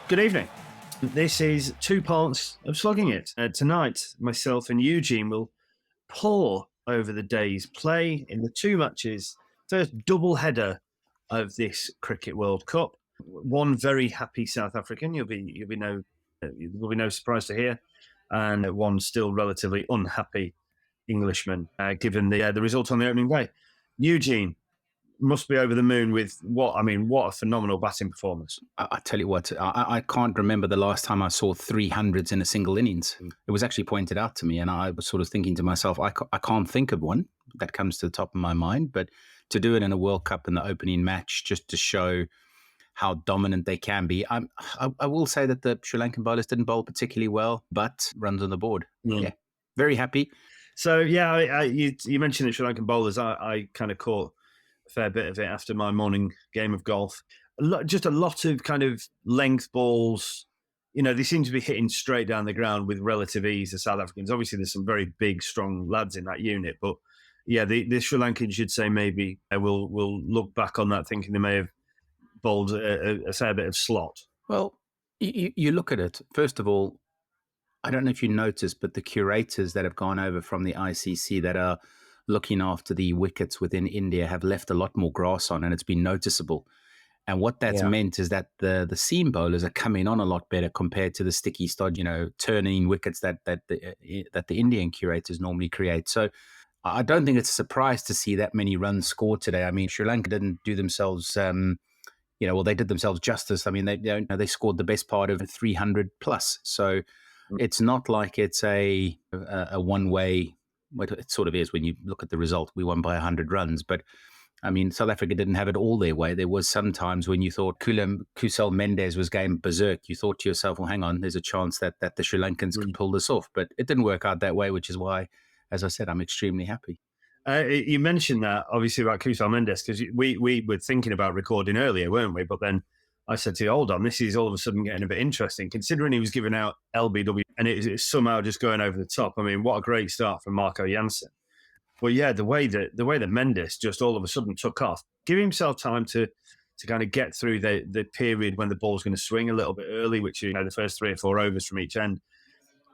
Good evening. This is two parts of Slogging It. Tonight, myself and Eugene will pore over the day's play in the two matches, first double header of this Cricket World Cup. One very happy South African, there will be no surprise to hear, and one still relatively unhappy Englishman, given the result on the opening day. Eugene must be over the moon with what a phenomenal batting performance. I tell you what, I can't remember the last time I saw 300s in a single innings. It was actually pointed out to me, and I was sort of thinking to myself, I can't think of one that comes to the top of my mind, but to do it in a World Cup in the opening match, just to show how dominant they can be. I will say that the Sri Lankan bowlers didn't bowl particularly well, but runs on the board. Yeah, very happy. So, you mentioned the Sri Lankan bowlers. I kind of caught a fair bit of it after my morning game of golf. Just a lot of kind of length balls. They seem to be hitting straight down the ground with relative ease, the South Africans. Obviously, there's some very big, strong lads in that unit. But, yeah, the Sri Lankans should say maybe we'll look back on that thinking they may have bowled a fair bit of slot. Well, you look at it. First of all, I don't know if you noticed, but the curators that have gone over from the ICC that are looking after the wickets within India have left a lot more grass on, and it's been noticeable. And what that's meant is that the seam bowlers are coming on a lot better compared to the sticky stod, turning wickets that the Indian curators normally create. So I don't think it's a surprise to see that many runs scored today. I mean, Sri Lanka didn't do themselves, they did themselves justice. I mean, they scored the best part of 300 plus. So it's not like it's a one-way. Well, it sort of is when you look at the result. We won by 100 runs, but I mean, South Africa didn't have it all their way. There was some times when you thought Kusal Mendes was going berserk. You thought to yourself, well, hang on, there's a chance that the Sri Lankans could pull this off. But it didn't work out that way, which is why, as I said, I'm extremely happy. You mentioned that, obviously, about Kusal Mendes, because we were thinking about recording earlier, weren't we? But then I said to you, hold on, this is all of a sudden getting a bit interesting, considering he was giving out LBW and it's somehow just going over the top. I mean, what a great start from Marco Jansen. But yeah, the way that Mendes just all of a sudden took off, give himself time to kind of get through the period when the ball's going to swing a little bit early, which is the first 3 or 4 overs from each end.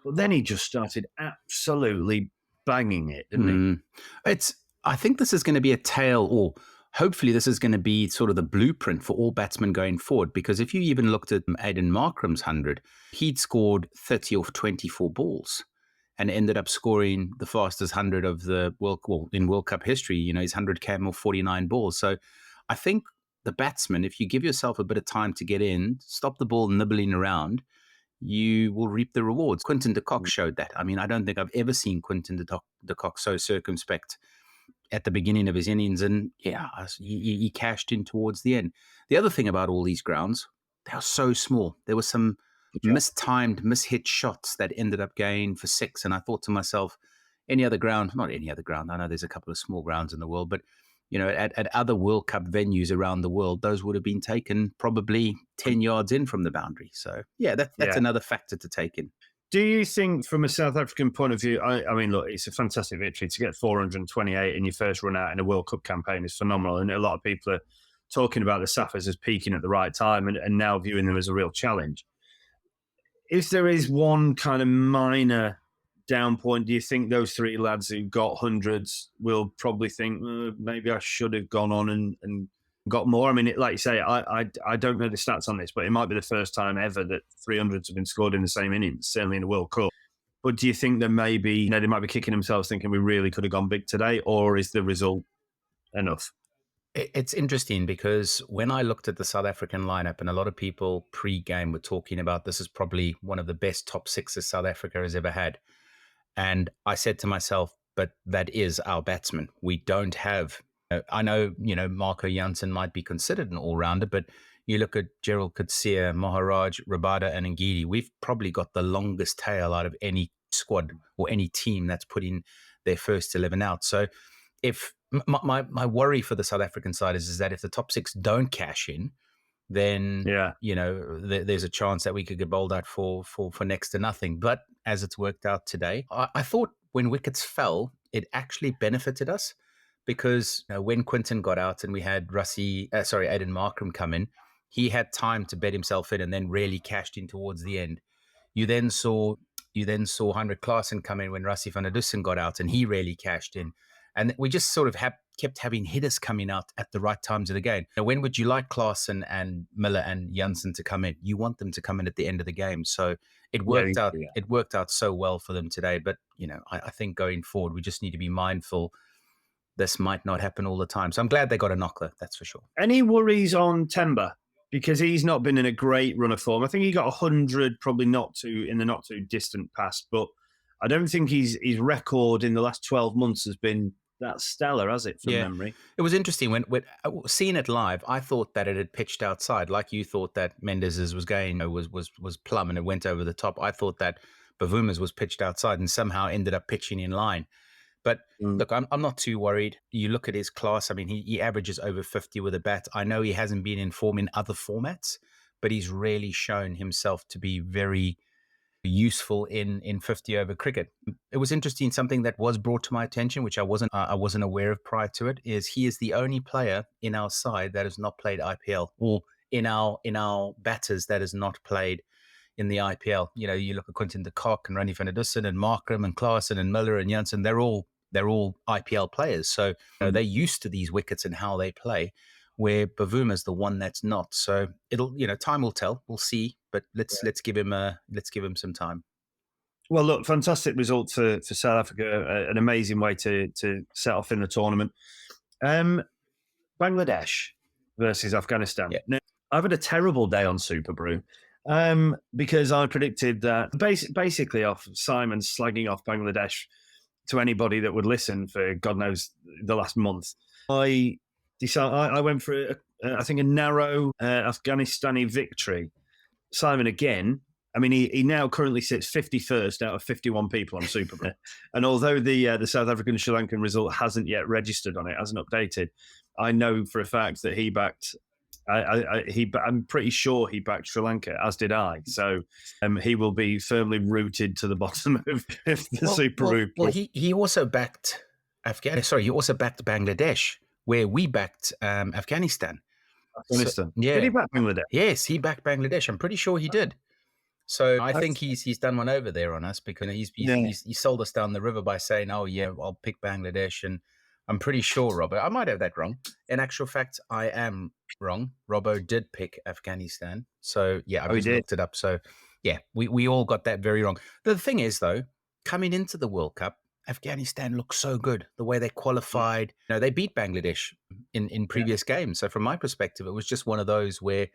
But then he just started absolutely banging it, didn't he? I think this is going to be a tale, or hopefully this is going to be sort of the blueprint for all batsmen going forward, because if you even looked at Aiden Markram's 100, he'd scored 30 off 24 balls and ended up scoring the fastest 100 of the in World Cup history. His 100 came off 49 balls. So I think the batsman, if you give yourself a bit of time to get in, stop the ball nibbling around, you will reap the rewards. Quinton de Kock showed that. I mean, I don't think I've ever seen Quinton de Kock so circumspect at the beginning of his innings, and he cashed in towards the end. The other thing about all these grounds, they are so small. There were some mishit shots that ended up going for 6, and I thought to myself, not any other ground, I know there's a couple of small grounds in the world, but at other World Cup venues around the world, those would have been taken probably 10 yards in from the boundary. So that's another factor to take in. Do you think, from a South African point of view, I mean, look, it's a fantastic victory. To get 428 in your first run out in a World Cup campaign is phenomenal. And a lot of people are talking about the Saffers as peaking at the right time and now viewing them as a real challenge. If there is one kind of minor down point, do you think those 3 lads who got hundreds will probably think, maybe I should have gone on and got more? I mean, like you say, I don't know the stats on this, but it might be the first time ever that 300s have been scored in the same innings, certainly in the World Cup. But do you think that maybe they might be kicking themselves thinking we really could have gone big today, or is the result enough? It's interesting because when I looked at the South African lineup, and a lot of people pre-game were talking about this is probably one of the best top 6s South Africa has ever had. And I said to myself, but that is our batsman. We don't have... I know, Marco Jansen might be considered an all-rounder, but you look at Gerald Coetzee, Maharaj, Rabada, and Ngidi, we've probably got the longest tail out of any squad or any team that's putting their first 11 out. So if my worry for the South African side is that if the top 6 don't cash in, then there's a chance that we could get bowled out for next to nothing. But as it's worked out today, I thought when wickets fell, it actually benefited us. Because when Quinton got out and we had Aiden Markram come in, he had time to bet himself in and then really cashed in towards the end. You then saw Heinrich Klaassen come in when Rassi van der Dussen got out, and he really cashed in. And we just sort of kept having hitters coming out at the right times of the game. Now, when would you like Klaassen and Miller and Janssen to come in? You want them to come in at the end of the game. So it worked out. Yeah. It worked out so well for them today. But I think going forward, we just need to be mindful. This might not happen all the time. So I'm glad they got a knocker. That's for sure. Any worries on Temba? Because he's not been in a great run of form. I think he got 100, probably in the not too distant past, but I don't think his record in the last 12 months has been that stellar, has it, from memory? It was interesting when seeing it live. I thought that it had pitched outside, like you thought that Mendes's was going was plumb and it went over the top. I thought that Bavuma's was pitched outside and somehow ended up pitching in line. But look, I'm not too worried. You look at his class. I mean, he averages over 50 with a bat. I know he hasn't been in form in other formats, but he's really shown himself to be very useful in 50 over cricket. It was interesting. Something that was brought to my attention, which I wasn't aware of prior to it, is he is the only player in our side that has not played IPL, or in our batters that has not played in the IPL. You look at Quinton de Kock and Randy van der Dussen and Markram and Klaassen and Miller and Janssen. They're all IPL players, so they're used to these wickets and how they play. Where Bavuma's the one that's not. So it'll, time will tell. We'll see, but let's give him some time. Well, look, fantastic result for South Africa. An amazing way to set off in the tournament. Bangladesh versus Afghanistan. Yeah. Now, I've had a terrible day on Super Brew. Because I predicted that basically off Simon slagging off Bangladesh to anybody that would listen for God knows the last month. I went for I think a narrow Afghanistani victory. Simon again. I mean, he now currently sits 51st out of 51 people on Super Bowl. And although the South African Sri Lankan result hasn't yet registered on it, hasn't updated, I know for a fact that he backed. I'm pretty sure he backed Sri Lanka, as did I. So he will be firmly rooted to the bottom of the Super Bowl. Well, he also backed He also backed Bangladesh, where we backed Afghanistan. So, yeah. Did he back Bangladesh? Yes, he backed Bangladesh. I'm pretty sure he did. So I think he's done one over there on us, because he sold us down the river by saying, "Oh yeah, I'll pick Bangladesh," and I'm pretty sure, Robbo, I might have that wrong. In actual fact, I am wrong. Robbo did pick Afghanistan. So, yeah, I looked it up. So, yeah, we all got that very wrong. The thing is, though, coming into the World Cup, Afghanistan looked so good. The way they qualified, they beat Bangladesh in previous games. So, from my perspective, it was just one of those where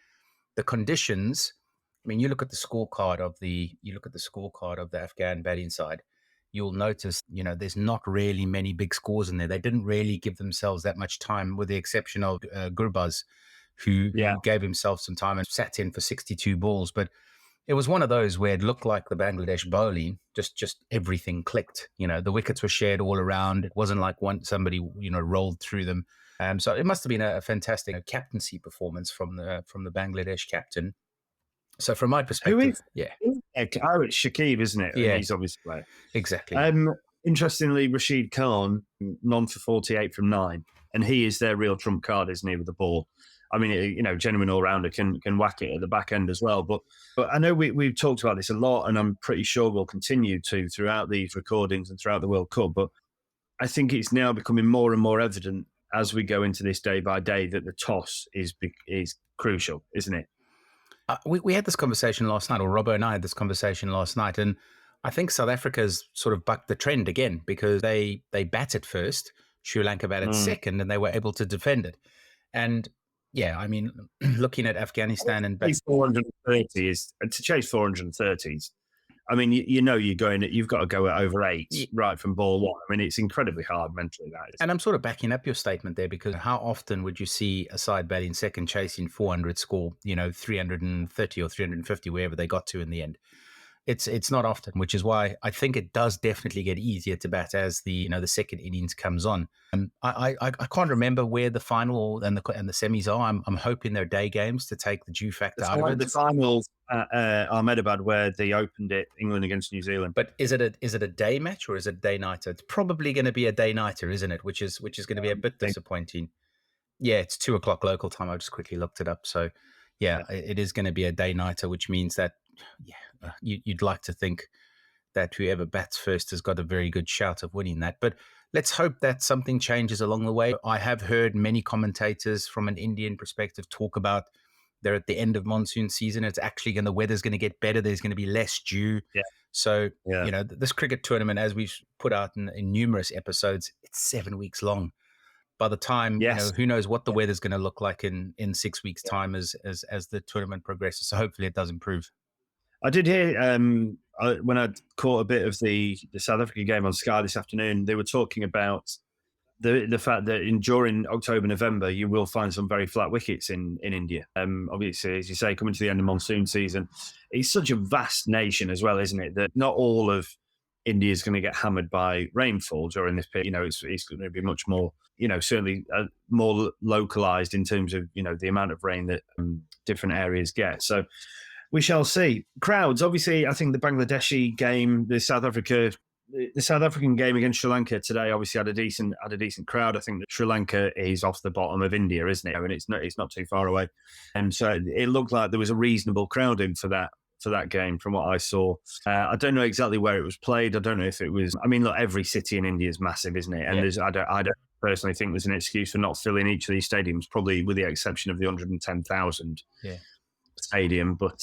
the conditions. I mean, you look at the scorecard of the Afghan batting side. You'll notice, there's not really many big scores in there. They didn't really give themselves that much time, with the exception of Gurbaz, who gave himself some time and sat in for 62 balls. But it was one of those where it looked like the Bangladesh bowling, just everything clicked. The wickets were shared all around. It wasn't like somebody, rolled through them. So it must have been a fantastic captaincy performance from the Bangladesh captain. So from my perspective, it's Shakib, isn't it? Yeah, he's obviously playing. Exactly. Interestingly, Rashid Khan, none for 48 from 9, and he is their real trump card, isn't he, with the ball? I mean, genuine all-rounder, can whack it at the back end as well. But I know we've talked about this a lot, and I'm pretty sure we'll continue to throughout these recordings and throughout the World Cup. But I think it's now becoming more and more evident as we go into this day by day that the toss is crucial, isn't it? We had this conversation last night, or Robbo and I had this conversation last night, and I think South Africa's sort of bucked the trend again, because they batted first, Sri Lanka batted second, and they were able to defend it. And yeah, I mean, looking at Afghanistan and 430 is to chase 430s. I mean, you've got to go at over 8 right from ball 1. I mean, it's incredibly hard mentally, that is. And I'm sort of backing up your statement there, because how often would you see a side batting second chasing 400 score, 330 or 350, wherever they got to in the end? It's not often, which is why I think it does definitely get easier to bat as the second innings comes on. I can't remember where the final and the semis are. I'm hoping they're day games to take the due factor out of it. The finals at Ahmedabad, where they opened it, England against New Zealand. But is it a day match or is it a day nighter? It's probably going to be a day nighter, isn't it? Which is going to be a bit disappointing. Yeah, it's 2:00 local time. I just quickly looked it up. So yeah, it is going to be a day-nighter, which means that you'd like to think that whoever bats first has got a very good shout of winning that. But let's hope that something changes along the way. I have heard many commentators from an Indian perspective talk about they're at the end of monsoon season. It's actually the weather's going to get better. There's going to be less dew. Yeah. So, Yeah. This cricket tournament, as we've put out in numerous episodes, it's 7 weeks long. By the time, Yes. who knows what the weather's going to look like in 6 weeks' time as the tournament progresses. So hopefully it does improve. I did hear when I caught a bit of the South African game on Sky this afternoon, they were talking about the fact that during October, November, you will find some very flat wickets in India. Obviously, as you say, coming to the end of monsoon season, it's such a vast nation as well, isn't it? That not all of India is going to get hammered by rainfall during this period. It's going to be much more, certainly more localized in terms of, the amount of rain that different areas get. So we shall see. Crowds, obviously, I think the Bangladeshi game, the South African game against Sri Lanka today obviously had a decent crowd. I think that Sri Lanka is off the bottom of India, isn't it? I mean, it's not too far away, and so it looked like there was a reasonable crowd in for that game from what I saw. I don't know exactly where it was played. I don't know if it was. I mean, look, every city in India is massive, isn't it? And I don't personally think there's an excuse for not filling each of these stadiums, probably with the exception of the 110,000 stadium, but.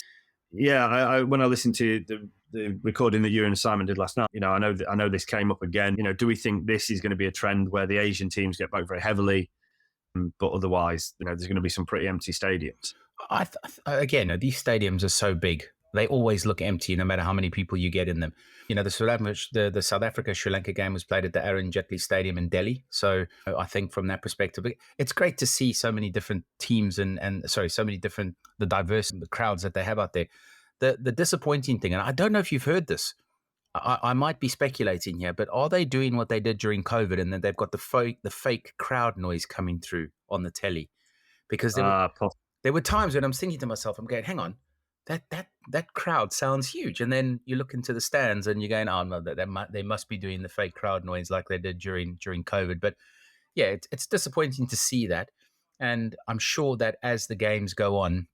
Yeah, I when I listened to the recording that you and Simon did last night, I know this came up again. Do we think this is going to be a trend where the Asian teams get back very heavily, but otherwise, there's going to be some pretty empty stadiums? Again, these stadiums are so big; they always look empty, no matter how many people you get in them. The South Africa Sri Lanka game was played at the Arun Jaitley Stadium in Delhi. So I think from that perspective, it's great to see so many different teams so many different the diverse the crowds that they have out there. The disappointing thing, and I don't know if you've heard this, I might be speculating here, but are they doing what they did during COVID, and then they've got the fake crowd noise coming through on the telly? Because there were times when I'm thinking to myself, I'm going, hang on. That crowd sounds huge, and then you look into the stands and you're going, oh no, they must be doing the fake crowd noise like they did during COVID. But yeah, it's disappointing to see that, and I'm sure that as the games go on,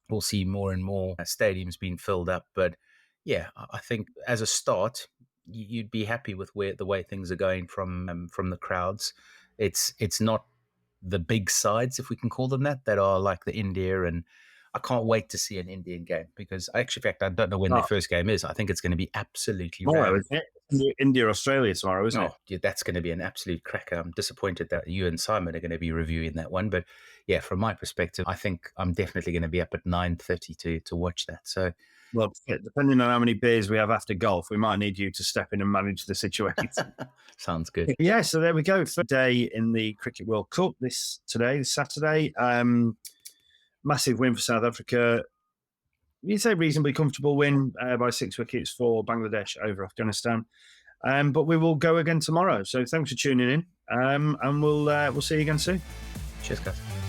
we'll see more and more stadiums being filled up. But yeah, I think as a start, you'd be happy with the way things are going from the crowds. It's not the big sides, if we can call them that are like the India, and I can't wait to see an Indian game because in fact, I don't know when their first game is. I think it's going to be absolutely tomorrow, isn't it? India, Australia tomorrow, isn't it? Yeah, that's going to be an absolute cracker. I'm disappointed that you and Simon are going to be reviewing that one. But yeah, from my perspective, I think I'm definitely going to be up at 9:30 to watch that. So, well, depending on how many beers we have after golf, we might need you to step in and manage the situation. Sounds good. Yeah, so there we go. Third day in the Cricket World Cup this Saturday. Massive win for South Africa. You'd say reasonably comfortable win by 6 wickets for Bangladesh over Afghanistan. But we will go again tomorrow. So thanks for tuning in, and we'll see you again soon. Cheers, guys.